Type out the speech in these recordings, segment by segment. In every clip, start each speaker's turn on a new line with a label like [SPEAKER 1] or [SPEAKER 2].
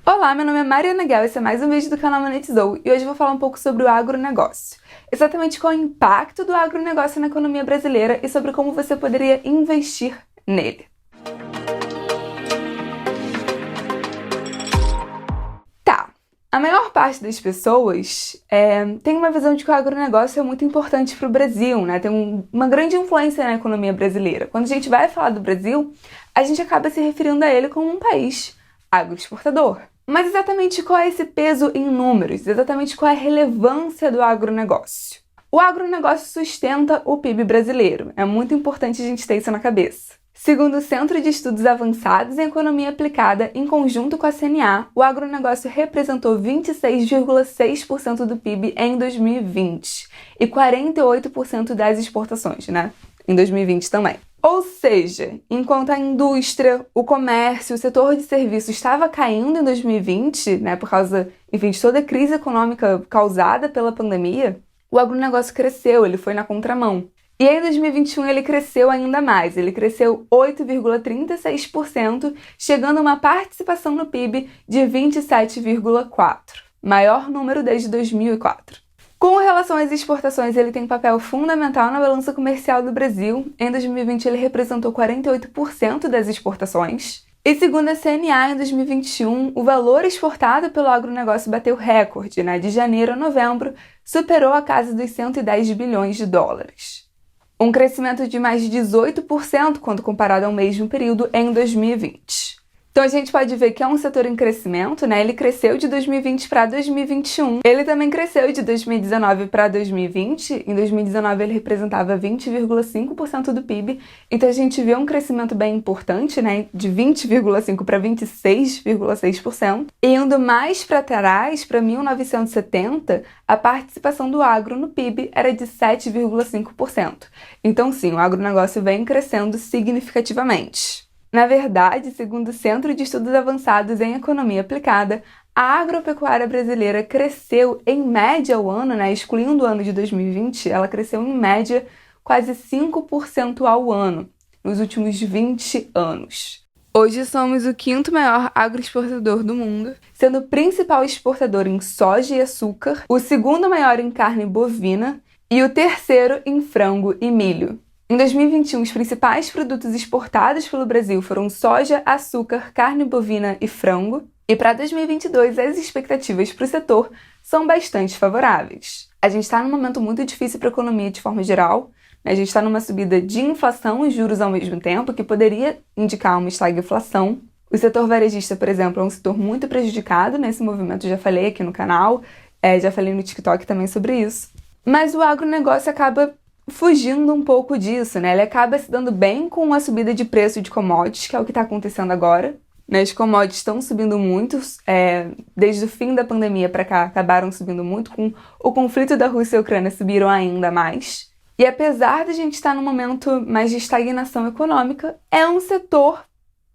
[SPEAKER 1] Olá, meu nome é Mariana Guel, esse é mais um vídeo do canal Monetizou e hoje eu vou falar um pouco sobre o agronegócio. Exatamente qual é o impacto do agronegócio na economia brasileira e sobre como você poderia investir nele. A maior parte das pessoas tem uma visão de que o agronegócio é muito importante para o Brasil, né? Tem uma grande influência na economia brasileira. Quando a gente vai falar do Brasil, a gente acaba se referindo a ele como um país agroexportador. Mas exatamente qual é esse peso em números? Exatamente qual é a relevância do agronegócio? O agronegócio sustenta o PIB brasileiro. É muito importante a gente ter isso na cabeça. Segundo o Centro de Estudos Avançados em Economia Aplicada, em conjunto com a CNA, o agronegócio representou 26,6% do PIB em 2020 e 48% das exportações, né? Em 2020 também. Ou seja, enquanto a indústria, o comércio, o setor de serviços estava caindo em 2020, né, por causa, enfim, de toda a crise econômica causada pela pandemia, o agronegócio cresceu, ele foi na contramão. E aí, em 2021, ele cresceu ainda mais, ele cresceu 8,36%, chegando a uma participação no PIB de 27,4%, maior número desde 2004. Com relação às exportações, ele tem um papel fundamental na balança comercial do Brasil. Em 2020, ele representou 48% das exportações. E segundo a CNA, em 2021, o valor exportado pelo agronegócio bateu recorde, né? De janeiro a novembro, superou a casa dos 110 bilhões de dólares. Um crescimento de mais de 18% quando comparado ao mesmo período em 2020. Então a gente pode ver que é um setor em crescimento, né? Ele cresceu de 2020 para 2021. Ele também cresceu de 2019 para 2020. Em 2019 ele representava 20,5% do PIB. Então a gente vê um crescimento bem importante, né? De 20,5% para 26,6%. E indo mais para trás, para 1970, a participação do agro no PIB era de 7,5%. Então sim, o agronegócio vem crescendo significativamente. Na verdade, segundo o Centro de Estudos Avançados em Economia Aplicada, a agropecuária brasileira cresceu em média ao ano, né, excluindo o ano de 2020, ela cresceu em média quase 5% ao ano nos últimos 20 anos. Hoje somos o quinto maior agroexportador do mundo, sendo o principal exportador em soja e açúcar, o segundo maior em carne bovina e o terceiro em frango e milho. Em 2021, os principais produtos exportados pelo Brasil foram soja, açúcar, carne bovina e frango. E para 2022, as expectativas para o setor são bastante favoráveis. A gente está num momento muito difícil para a economia de forma geral. A gente está numa subida de inflação e juros ao mesmo tempo, que poderia indicar uma estagflação. O setor varejista, por exemplo, é um setor muito prejudicado nesse movimento. Já falei aqui no canal, já falei no TikTok também sobre isso. Mas o agronegócio acaba fugindo um pouco disso, né? Ele acaba se dando bem com a subida de preço de commodities, que é o que está acontecendo agora. As commodities estão subindo muito, desde o fim da pandemia para cá, acabaram subindo muito. Com o conflito da Rússia e Ucrânia, subiram ainda mais. E apesar de a gente estar num momento mais de estagnação econômica, é um setor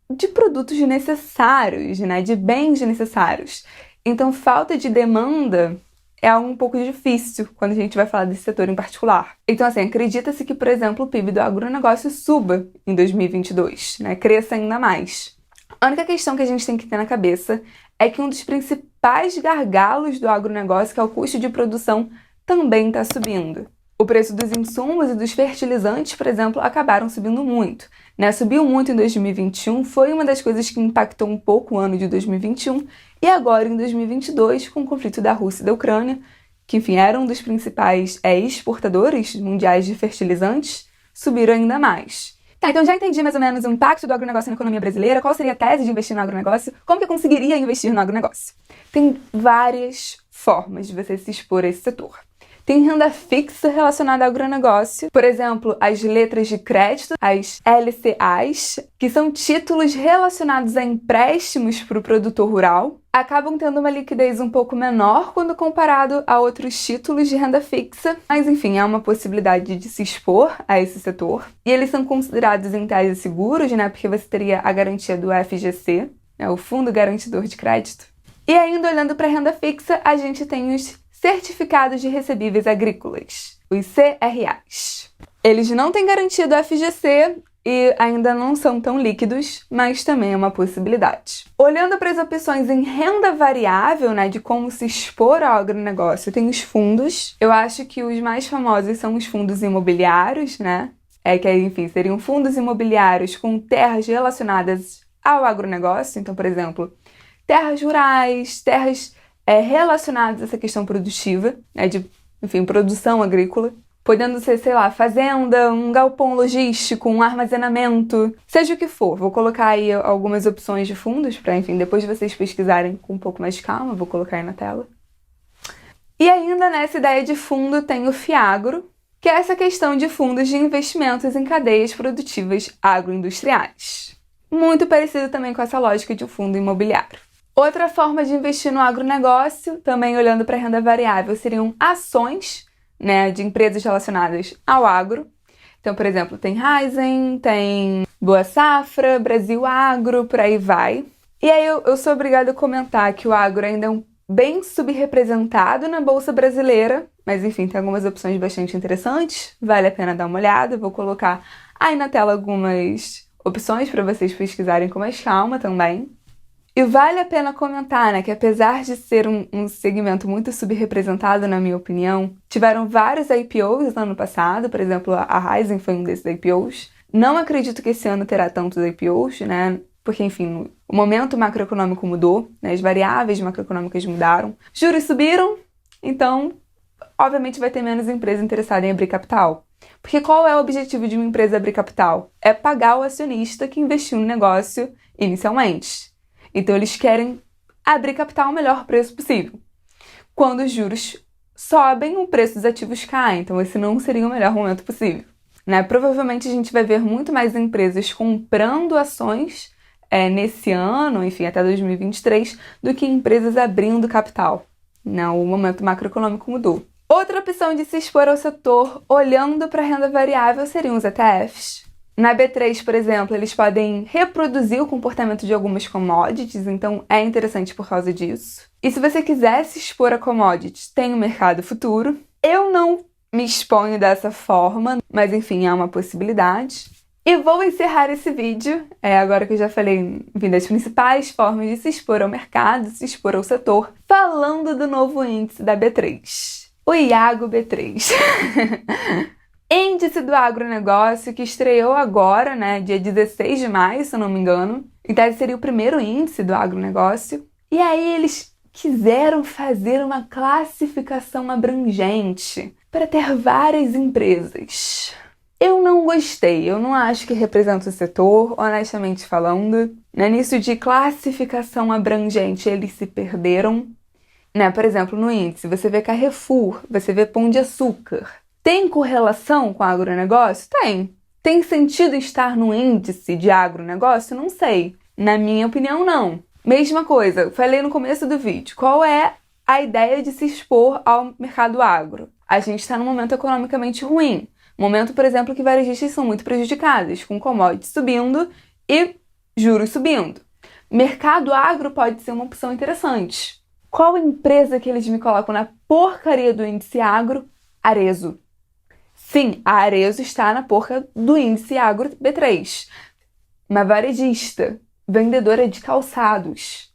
[SPEAKER 1] de produtos necessários, né? De bens necessários. Então, falta de demanda é algo um pouco difícil quando a gente vai falar desse setor em particular. Então, assim, acredita-se que, por exemplo, o PIB do agronegócio suba em 2022, né? Cresça ainda mais. A única questão que a gente tem que ter na cabeça é que um dos principais gargalos do agronegócio, que é o custo de produção, também está subindo. O preço dos insumos e dos fertilizantes, por exemplo, acabaram subindo muito, né? Subiu muito em 2021, foi uma das coisas que impactou um pouco o ano de 2021, e agora em 2022, com o conflito da Rússia e da Ucrânia, que enfim eram um dos principais exportadores mundiais de fertilizantes, subiram ainda mais. Tá, então já entendi mais ou menos o impacto do agronegócio na economia brasileira, qual seria a tese de investir no agronegócio, como que eu conseguiria investir no agronegócio. Tem várias formas de você se expor a esse setor. Tem renda fixa relacionada ao agronegócio, por exemplo, as letras de crédito, as LCAs, que são títulos relacionados a empréstimos para o produtor rural, acabam tendo uma liquidez um pouco menor quando comparado a outros títulos de renda fixa, mas enfim, é uma possibilidade de se expor a esse setor. E eles são considerados em tese seguros, né, porque você teria a garantia do FGC, né, o Fundo Garantidor de Crédito. E ainda olhando para a renda fixa, a gente tem os certificados de recebíveis agrícolas, os CRAs. Eles não têm garantia do FGC, e ainda não são tão líquidos, mas também é uma possibilidade. Olhando para as opções em renda variável, né, de como se expor ao agronegócio, tem os fundos. Eu acho que os mais famosos são os fundos imobiliários, né? Enfim, seriam fundos imobiliários com terras relacionadas ao agronegócio. Então, por exemplo, terras rurais, terras relacionadas a essa questão produtiva, né, enfim, produção agrícola. Podendo ser, sei lá, fazenda, um galpão logístico, um armazenamento, seja o que for. Vou colocar aí algumas opções de fundos para, enfim, depois de vocês pesquisarem com um pouco mais de calma, vou colocar aí na tela. E ainda nessa ideia de fundo tem o FIAGRO, que é essa questão de fundos de investimentos em cadeias produtivas agroindustriais. Muito parecido também com essa lógica de um fundo imobiliário. Outra forma de investir no agronegócio, também olhando para a renda variável, seriam ações, né, de empresas relacionadas ao agro. Então, por exemplo, tem Raizen, tem Boa Safra, Brasil Agro, por aí vai. E aí eu sou obrigada a comentar que o agro ainda é bem subrepresentado na Bolsa Brasileira, mas enfim, tem algumas opções bastante interessantes, vale a pena dar uma olhada. Vou colocar aí na tela algumas opções para vocês pesquisarem com mais calma também. E vale a pena comentar, né, que apesar de ser um segmento muito subrepresentado, na minha opinião, tiveram vários IPOs no ano passado. Por exemplo, a Raizen foi um desses IPOs. Não acredito que esse ano terá tantos IPOs, né, porque, enfim, o momento macroeconômico mudou, né, as variáveis macroeconômicas mudaram, juros subiram, então, obviamente, vai ter menos empresa interessada em abrir capital. Porque qual é o objetivo de uma empresa abrir capital? É pagar o acionista que investiu no negócio inicialmente. Então, eles querem abrir capital ao melhor preço possível. Quando os juros sobem, o preço dos ativos cai. Então, esse não seria o melhor momento possível, né? Provavelmente, a gente vai ver muito mais empresas comprando ações nesse ano, enfim, até 2023, do que empresas abrindo capital. Não, o momento macroeconômico mudou. Outra opção de se expor ao setor, olhando para a renda variável, seriam os ETFs. Na B3, por exemplo, eles podem reproduzir o comportamento de algumas commodities, então é interessante por causa disso. E se você quiser se expor a commodities, tem o mercado futuro. Eu não me exponho dessa forma, mas enfim, é uma possibilidade. E vou encerrar esse vídeo, agora que eu já falei, enfim, das principais formas de se expor ao mercado, se expor ao setor, falando do novo índice da B3, o IAGO B3. Índice do agronegócio, que estreou agora, né, dia 16 de maio, se eu não me engano. Então, seria o primeiro índice do agronegócio. E aí, eles quiseram fazer uma classificação abrangente para ter várias empresas. Eu não gostei, eu não acho que representa o setor, honestamente falando. Nisso de classificação abrangente, eles se perderam. Né? Por exemplo, no índice, você vê Carrefour, você vê Pão de Açúcar. Tem correlação com o agronegócio? Tem. Tem sentido estar no índice de agronegócio? Não sei. Na minha opinião, não. Mesma coisa, falei no começo do vídeo. Qual é a ideia de se expor ao mercado agro? A gente está num momento economicamente ruim. Momento, por exemplo, que varejistas são muito prejudicados, com commodities subindo e juros subindo. Mercado agro pode ser uma opção interessante. Qual empresa que eles me colocam na porcaria do índice agro? Arezzo. Sim, a Arezzo está na porca do índice agro B3. Uma varejista, vendedora de calçados.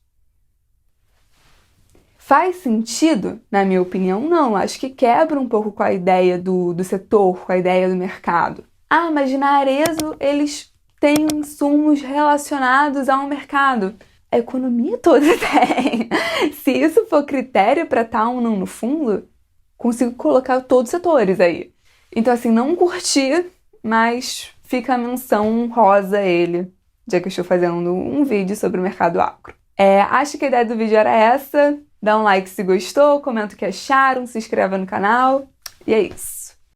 [SPEAKER 1] Faz sentido? Na minha opinião, não. Acho que quebra um pouco com a ideia do setor, com a ideia do mercado. Ah, mas na Arezzo eles têm insumos relacionados ao mercado. A economia toda tem. Se isso for critério para estar ou não no fundo, consigo colocar todos os setores aí. Então, assim, não curti, mas fica a menção rosa a ele, já que eu estou fazendo um vídeo sobre o mercado agro. Acho que a ideia do vídeo era essa. Dá um like se gostou, comenta o que acharam, se inscreva no canal. E é isso.